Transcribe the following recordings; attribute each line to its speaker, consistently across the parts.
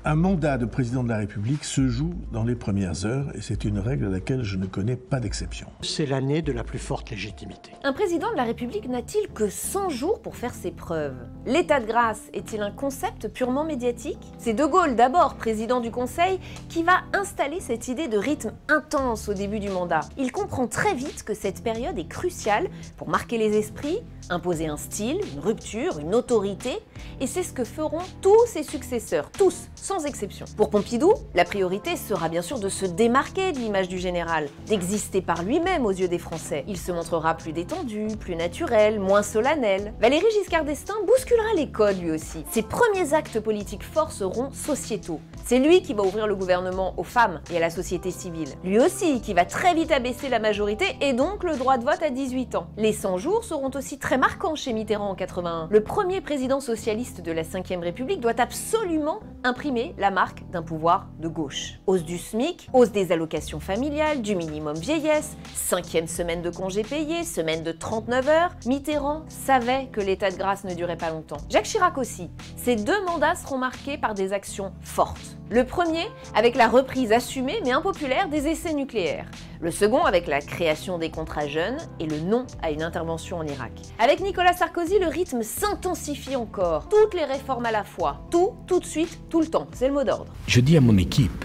Speaker 1: Un mandat de président de la République se joue dans les premières heures et c'est une règle à laquelle je ne connais pas d'exception.
Speaker 2: C'est l'année de la plus forte légitimité.
Speaker 3: Un président de la République n'a-t-il que 100 jours pour faire ses preuves? L'état de grâce est-il un concept purement médiatique? C'est De Gaulle, d'abord président du Conseil, qui va installer cette idée de rythme intense au début du mandat. Il comprend très vite que cette période est cruciale pour marquer les esprits, imposer un style, une rupture, une autorité, et c'est ce que feront tous ses successeurs, tous, sans exception. Pour Pompidou, la priorité sera bien sûr de se démarquer de l'image du général, d'exister par lui-même aux yeux des Français. Il se montrera plus détendu, plus naturel, moins solennel. Valéry Giscard d'Estaing bousculera les codes lui aussi. Ses premiers actes politiques forts seront sociétaux. C'est lui qui va ouvrir le gouvernement aux femmes et à la société civile. Lui aussi qui va très vite abaisser la majorité et donc le droit de vote à 18 ans. Les 100 jours seront aussi très marquants chez Mitterrand en 81. Le premier président socialiste de la Ve République doit absolument imprimer la marque d'un pouvoir de gauche. Hausse du SMIC, hausse des allocations familiales, du minimum vieillesse, 5e semaine de congés payés, semaine de 39 heures. Mitterrand savait que l'état de grâce ne durait pas longtemps. Jacques Chirac aussi. Ces deux mandats seront marqués par des actions fortes. Le premier avec la reprise assumée mais impopulaire des essais nucléaires. Le second avec la création des contrats jeunes et le non à une intervention en Irak. Avec Nicolas Sarkozy, le rythme s'intensifie encore. Toutes les réformes à la fois. Tout de suite, tout le temps. C'est le mot d'ordre.
Speaker 4: Je dis à mon équipe,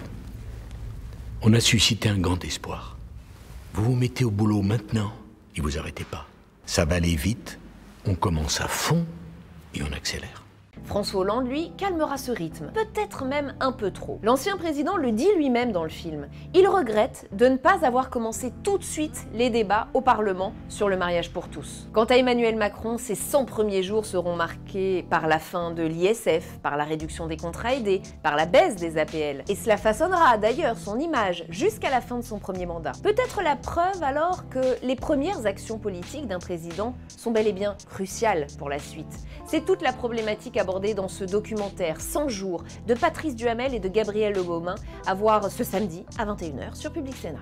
Speaker 4: on a suscité un grand espoir. Vous vous mettez au boulot maintenant et vous arrêtez pas. Ça va aller vite, on commence à fond et on accélère.
Speaker 3: François Hollande, lui, calmera ce rythme, peut-être même un peu trop. L'ancien président le dit lui-même dans le film. Il regrette de ne pas avoir commencé tout de suite les débats au Parlement sur le mariage pour tous. Quant à Emmanuel Macron, ses 100 premiers jours seront marqués par la fin de l'ISF, par la réduction des contrats aidés, par la baisse des APL. Et cela façonnera d'ailleurs son image jusqu'à la fin de son premier mandat. Peut-être la preuve alors que les premières actions politiques d'un président sont bel et bien cruciales pour la suite. C'est toute la problématique abordée dans ce documentaire 100 jours de Patrice Duhamel et de Gabriel Le Gaumin, à voir ce samedi à 21 h sur Public Sénat.